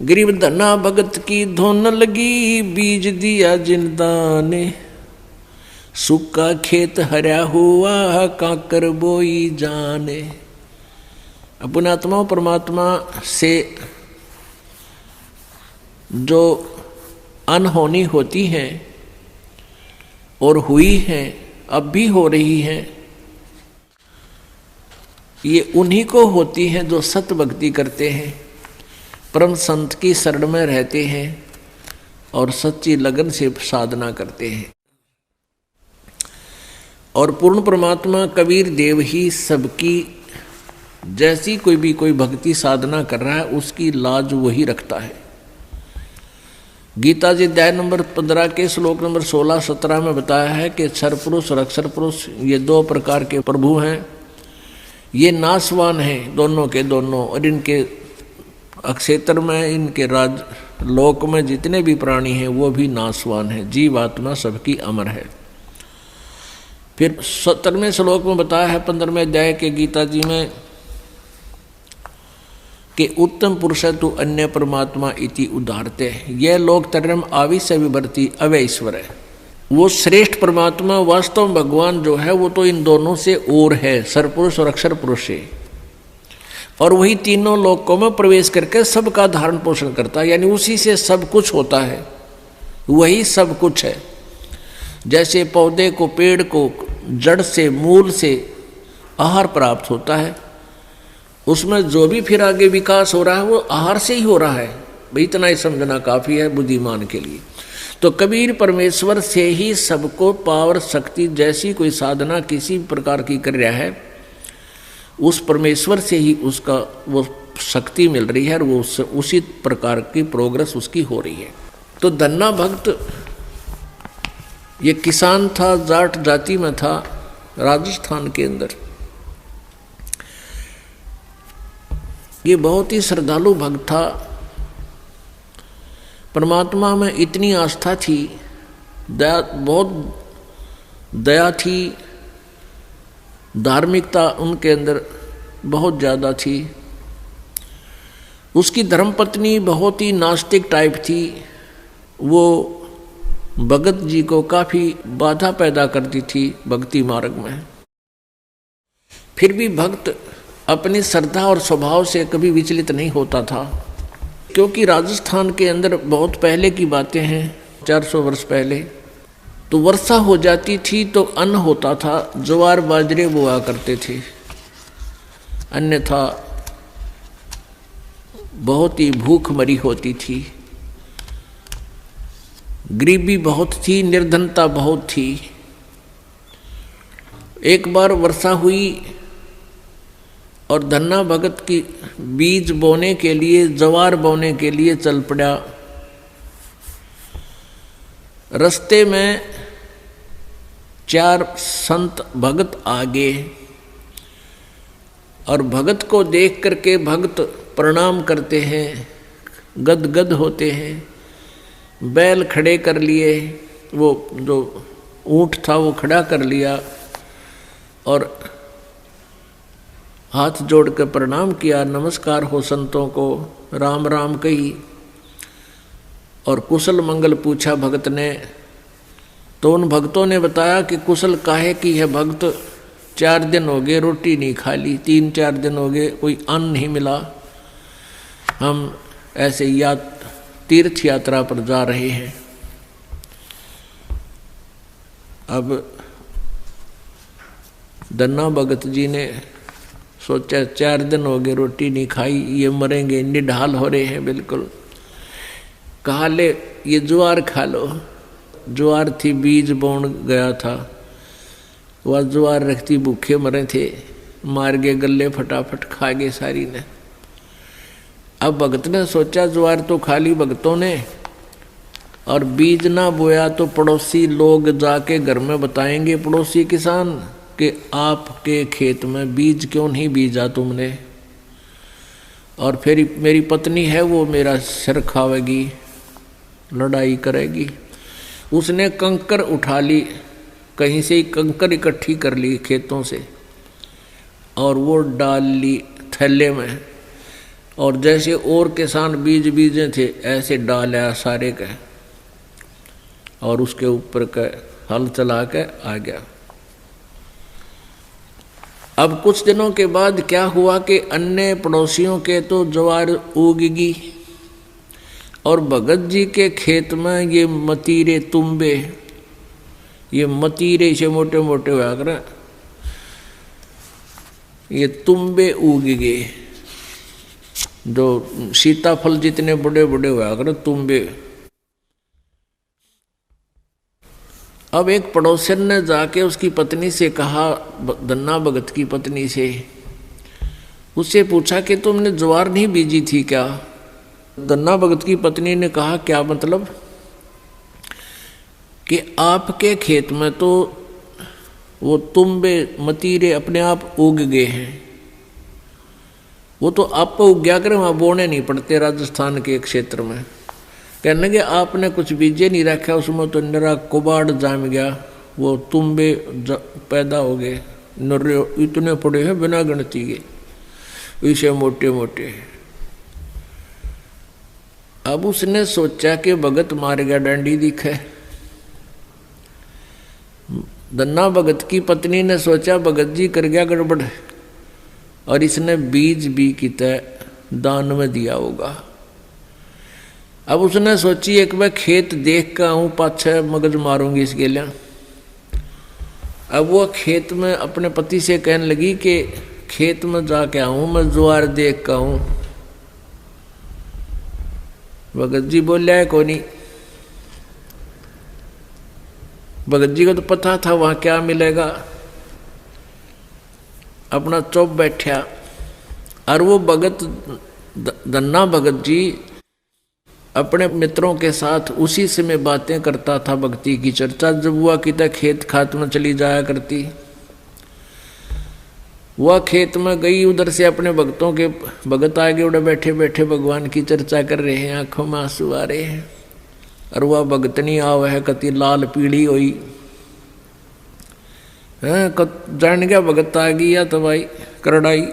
गरीब धना भगत की धुन लगी, बीज दिया जिंदा ने, सूखा खेत हरा हुआ काकर बोई जाने। अपने आत्मा परमात्मा से जो अनहोनी होती है और हुई है, अब भी हो रही है, ये उन्हीं को होती है जो सत भक्ति करते हैं, परम संत की शरण में रहते हैं और सच्ची लगन से साधना करते हैं। और पूर्ण परमात्मा कबीर देव ही सबकी, जैसी कोई भक्ति साधना कर रहा है उसकी लाज वही रखता है। गीता जी अध्याय नंबर 15 के श्लोक नंबर 16-17 में बताया है कि क्षर पुरुष और अक्षर पुरुष ये दो प्रकार के प्रभु हैं, ये नाशवान हैं दोनों के दोनों, और इनके अक्षेत्र में, इनके राज लोक में जितने भी प्राणी हैं वो भी नाशवान हैं, जीव आत्मा सबकी अमर है। फिर 17वें श्लोक में बताया है 15वें अध्याय के गीता जी में कि उत्तम पुरुष तु अन्य परमात्मा इति उदाहरते, यह लोक तरम आविश्य विभर्ति अवैश्वर है। वो श्रेष्ठ परमात्मा वास्तव में भगवान जो है वो तो इन दोनों से और है, सरपुरुष और अक्षर पुरुष है, और वही तीनों लोकों में प्रवेश करके सबका धारण पोषण करता है, यानी उसी से सब कुछ होता है, वही सब कुछ है। जैसे पौधे को, पेड़ को जड़ से, मूल से आहार प्राप्त होता है, उसमें जो भी फिर आगे विकास हो रहा है वो आहार से ही हो रहा है। भाई इतना ही समझना काफ़ी है बुद्धिमान के लिए। तो कबीर परमेश्वर से ही सबको पावर शक्ति, जैसी कोई साधना किसी प्रकार की कर रहा है, उस परमेश्वर से ही उसका वो शक्ति मिल रही है और वो उससे उसी प्रकार की प्रोग्रेस उसकी हो रही है। तो धन्ना भक्त ये किसान था, जाट जाति में था, राजस्थान के अंदर। ये बहुत ही श्रद्धालु भक्त था, परमात्मा में इतनी आस्था थी, दया, बहुत दया थी, धार्मिकता उनके अंदर बहुत ज़्यादा थी। उसकी धर्मपत्नी बहुत ही नास्तिक टाइप थी, वो भगत जी को काफ़ी बाधा पैदा करती थी भक्ति मार्ग में। फिर भी भक्त अपनी श्रद्धा और स्वभाव से कभी विचलित नहीं होता था, क्योंकि राजस्थान के अंदर बहुत पहले की बातें हैं, 400 वर्ष पहले, तो वर्षा हो जाती थी तो अन्न होता था, ज्वार बाजरे बोआ करते थे, अन्यथा बहुत ही भूखमरी होती थी, गरीबी बहुत थी, निर्धनता बहुत थी। एक बार वर्षा हुई और धन्ना भगत की बीज बोने के लिए, ज्वार बोने के लिए चल पड़ा। रास्ते में 4 संत भगत आगे, और भगत को देख करके भगत प्रणाम करते हैं, गदगद होते हैं, बैल खड़े कर लिए, वो जो ऊंट था वो खड़ा कर लिया और हाथ जोड़ कर प्रणाम किया, नमस्कार हो संतों को, राम राम कही और कुशल मंगल पूछा भगत ने। तो उन भक्तों ने बताया कि कुशल काहे की है भगत, 4 दिन हो गए रोटी नहीं खा ली, 3-4 दिन हो गए कोई अन्न नहीं मिला, हम ऐसे तीर्थ यात्रा पर जा रहे हैं। अब धन्ना भगत जी ने सोचा 4 दिन हो गए रोटी नहीं खाई, ये मरेंगे, निढाल हो रहे हैं बिल्कुल। कहा ले ये ज्वार खा लो। ज्वार थी, बीज बोन गया था, वह ज्वार रखती, भूखे मरे थे, मार गए गले, फटाफट खा गए सारी ने। अब भगत ने सोचा ज्वार तो खा ली भगतों ने, और बीज ना बोया तो पड़ोसी लोग जाके घर में बताएंगे, पड़ोसी किसान, कि आपके खेत में बीज क्यों नहीं बीजा तुमने, और फिर मेरी पत्नी है वो मेरा सिर खावेगी, लड़ाई करेगी। उसने कंकर उठा ली, कहीं से ही कंकर इकट्ठी कर ली खेतों से, और वो डाल ली थैले में, और जैसे और किसान बीज बीजे थे ऐसे डाला सारे के और उसके ऊपर का हल चला के आ गया। अब कुछ दिनों के बाद क्या हुआ कि अन्य पड़ोसियों के तो ज्वार उगगी और भगत जी के खेत में ये मतीरे तुम्बे, ये मतीरे से मोटे मोटे हुआ कर ये तुम्बे उग गए, जो सीताफल जितने बड़े बड़े हुआ कर तुम्बे। अब एक पड़ोसन ने जाके उसकी पत्नी से कहा, धन्ना भगत की पत्नी से, उससे पूछा कि तुमने ज्वार नहीं बीजी थी क्या? धन्ना भगत की पत्नी ने कहा, क्या मतलब? कि आपके खेत में तो वो तुम्बे मतीरे अपने आप उग गए हैं, वो तो आप उग गया करें, वहाँ बोने नहीं पड़ते राजस्थान के एक क्षेत्र में। कहने लगे आपने कुछ बीजे नहीं रखा, उसमें तो निरा कुबाड़ जाम गया, वो तुम्बे पैदा हो गए, नर्रे इतने पड़े हैं बिना गिनती के, इसे मोटे मोटे। अब उसने सोचा कि भगत मार गया डंडी दिखे। धन्ना भगत की पत्नी ने सोचा भगत जी कर गया गड़बड़ और इसने बीज भी कितना दान में दिया होगा। अब उसने सोची एक बार खेत देख कर आऊँ, पाछे मगज मारूंगी इसके लिए। अब वो खेत में अपने पति से कहने लगी कि खेत में जाके आऊँ, मैं ज्वार देख कर आऊँ। भगत जी बोलिया है कोनी। भगत जी को तो पता था वहाँ क्या मिलेगा, अपना चुप बैठा। और वो भगत धन्ना भगत जी अपने मित्रों के साथ उसी समय बातें करता था, भक्ति की चर्चा जब हुआ कि तक खेत खात में चली जाया करती। वह खेत में गई, उधर से अपने भक्तों के भगत आगे उड़े बैठे बैठे भगवान की चर्चा कर रहे हैं, आंखों में आंसू आ रहे हैं। और वह भगतनी आव है कति लाल पीली हुई है, जान गया भगत आ गई या तो भाई करड़ाई।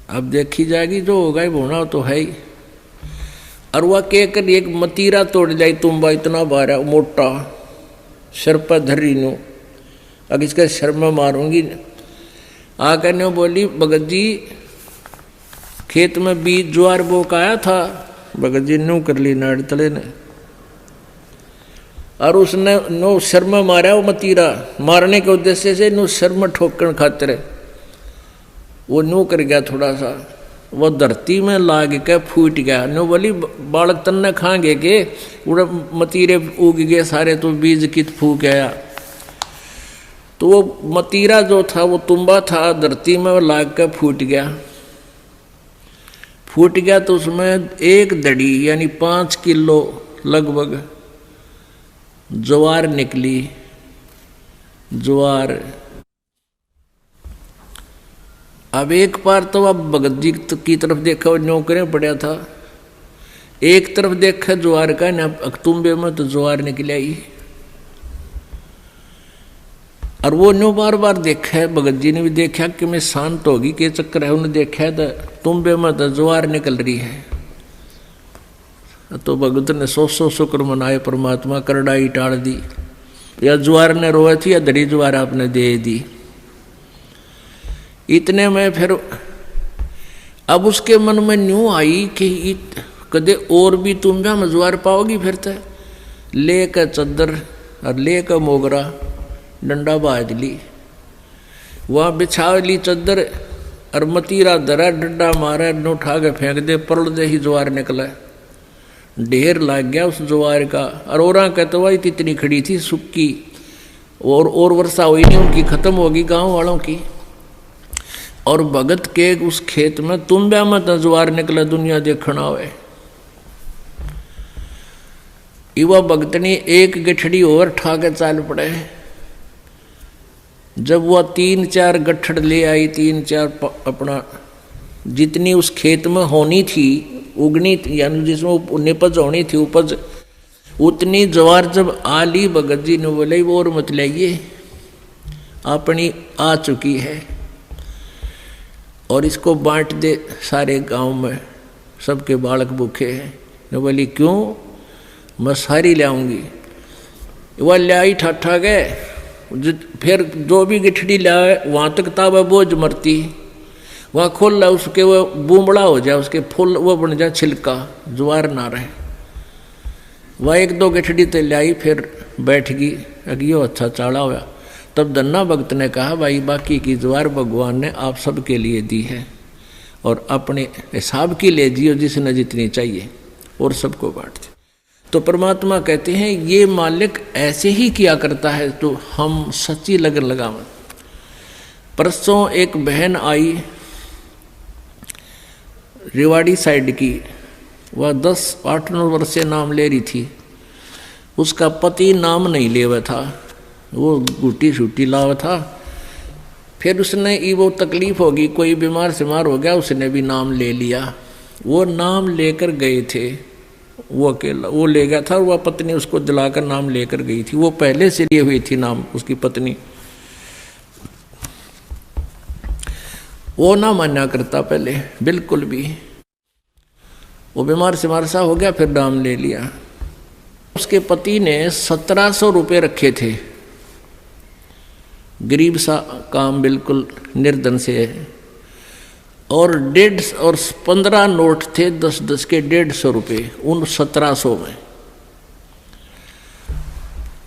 अब देखी जाएगी, जो होगा ही होना तो है ही। और वह कहकर एक मतीरा तोड़ जाई तुम्बा इतना बारा मोटा, सिर पर धरी नो, अब इसके सिर में मारूंगी। आकर ने बोली भगत जी खेत में बीज ज्वार बोक आया था। भगत जी नो कर ली नाड़ तले ने, और उसने नो सिर में मारा। वो मतीरा मारने के उद्देश्य से नो सिर में ठोकन खातिर वो नो कर गया थोड़ा सा, वो धरती में लाग के फूट गया। नो बोली बालक तन्ने खाएंगे के उड़ा मतीरे उग गए सारे, तो बीज कित फूक गया। तो वो मतीरा जो था वो तुम्बा था, धरती में लाग के फूट गया। फूट गया तो उसमें एक दड़ी यानी 5 किलो लगभग ज्वार निकली। ज्वार अब एक बार तो अब भगत जी की तरफ देखा, वो नौकरें पड़ा था, एक तरफ देखा ज्वार का ना अक्तुम्बे में तो ज्वार निकल आई। और वो न्यू बार बार देखा है, भगत जी ने भी देखा कि मैं शांत होगी के चक्कर है, उन्हें देखा तो तुम्बे में तो ज्वार निकल रही है। तो भगत ने 100 शुक्र मनाए, परमात्मा करड़ाई टाल दी, या ज्वार ने रोए थी या धड़ी ज्वार आपने दे दी। इतने में फिर अब उसके मन में न्यू आई कि कदे और भी तुम्बे में ज्वार पाओगी। फिर तो ले कर चद्दर और ले कर मोगरा डंडा बाज ली, वहाँ बिछा ली चद्दर और मतीरा धरा, डंडा मारा, न उठा के फेंक दे, परल दे ही ज्वार निकला। ढेर लग गया उस ज्वार का। और औरा कहते वही इतनी खड़ी थी सुक्की, और वर्षा हुई नहीं, उनकी खत्म होगी गांव वालों की। और भगत के उस खेत में तुम्बे में तो ज्वार निकला, दुनिया देखना हुए। युवा भगतनी एक गठड़ी और ठा के चाल पड़े। जब वह 3-4 गठड़ ले आई, 3-4 अपना जितनी उस खेत में होनी थी, उगनी थी, यानी जिसमें निपज होनी थी उपज, उतनी ज्वार जब आ ली, भगत जी ने बोले वो और मत लाइए, अपनी आ चुकी है। और इसको बांट दे सारे गांव में, सबके बालक भूखे हैं। ने बोली क्यों, मैं सारी ले आऊँगी। वह ले आई ठाठा गए, फिर जो भी गिठड़ी लाए वहाँ तक ताबा बोझ मरती, वहाँ खोल ला उसके वो बूमड़ा हो जाए, उसके फूल वो बन जाए छिलका, ज्वार ना रहे। वह एक दो गिठड़ी तो ले आई, फिर बैठ गई, अगियो अच्छा चाड़ा हुआ। तब धन्ना भक्त ने कहा भाई बाकी की ज्वार भगवान ने आप सबके लिए दी है और अपने हिसाब की ले जियो जिसने जितनी चाहिए और सबको बांट दे। तो परमात्मा कहते हैं ये मालिक ऐसे ही किया करता है, तो हम सच्ची लगन लगावें। परसों एक बहन आई रेवाड़ी साइड की, वह 10-8-9 वर्ष से नाम ले रही थी। उसका पति नाम नहीं ले हुआ था, वो गुटी छुट्टी लावा था। फिर उसने वो तकलीफ होगी, कोई बीमार सिमार हो गया, उसने भी नाम ले लिया। वो नाम लेकर गए थे, वो अकेला वो ले गया था, वह पत्नी उसको दिलाकर नाम लेकर गई थी। वो पहले से लिए हुई थी नाम, उसकी पत्नी। वो ना मान्या करता पहले बिल्कुल भी। वो बीमार सिमार सा हो गया, फिर नाम ले लिया। उसके पति ने 1700 रुपये रखे थे, गरीब सा काम, बिल्कुल निर्धन से है। और 15 नोट थे 10-10 के 150 रुपये उन 1700 में।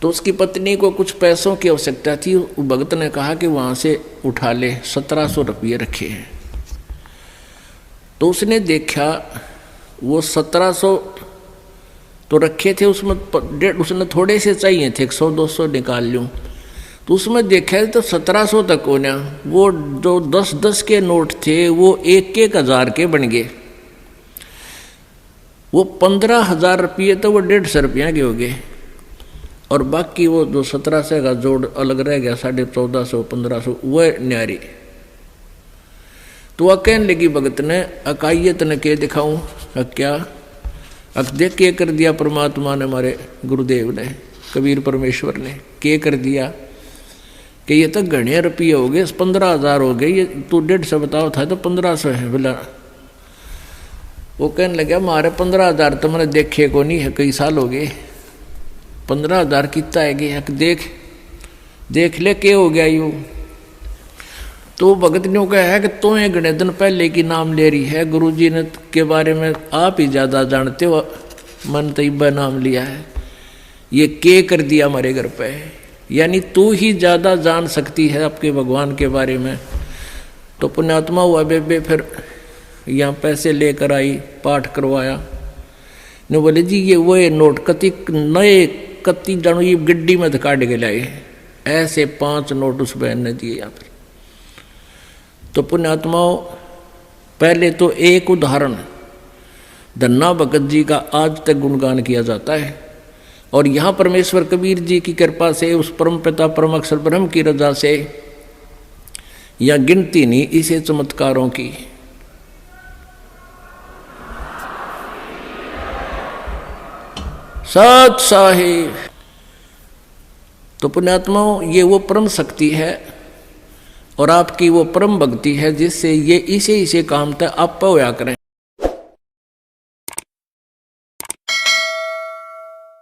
तो उसकी पत्नी को कुछ पैसों की आवश्यकता थी। भगत ने कहा कि वहाँ से उठा ले, 1700 रुपये रखे हैं। तो उसने देखा वो 1700 तो रखे थे, उसमें उसने थोड़े से चाहिए थे, 100-200 निकाल लूँ। तो उसमें देखा तो 1700 तक होना। वो जो 10-10 के नोट थे वो 1-1 हज़ार के बन गए। वो 15,000 रुपये तो वो 150 रुपया के हो गए, और बाकी वो जो 1700 का जोड़ अलग रह गया, 1450-1500 वह न्यारी। तो वह कहने लगी भगत ने, अकाइयत ने के दिखाऊं, क्या देख के कर दिया परमात्मा ने, हमारे गुरुदेव ने, कबीर परमेश्वर ने के कर दिया कि ये तो घने रुपये हो गए, 15,000 हो गए, ये तू 150 बताओ था तो 1500 है। बोला वो कहने लगा हमारे 15,000 तो मैंने देखे को नहीं है, कई साल हो गए, 15,000 कितना है गया, देख ले के हो गया यूँ। तो भगत ने कहा है कि तुम्हें घने दिन पहले की नाम ले रही है, गुरुजी ने के बारे में आप ही ज़्यादा जानते हो, मन तैयबा नाम लिया है, ये के कर दिया हमारे घर पे, यानी तू ही ज़्यादा जान सकती है आपके भगवान के बारे में। तो पुण्यात्मा हुआ बेबे, फिर यहाँ पैसे लेकर आई, पाठ करवाया। ने बोले जी ये वो नोट कति नए कति जानो ये गड्डी में काट के लाए, ऐसे 5 नोट उस बहन ने दिए यहाँ पर। तो पुण्यात्माओं पहले तो एक उदाहरण धन्ना भगत जी का आज तक गुणगान किया जाता है, और यहाँ परमेश्वर कबीर जी की कृपा से, उस परम पिता परम अक्षर ब्रह्म की रजा से, या गिनती नहीं इसे चमत्कारों की। सत साहिब। तो पुण्यात्माओं ये वो परम शक्ति है और आपकी वो परम भक्ति है जिससे ये इसे काम तक आप होया करें।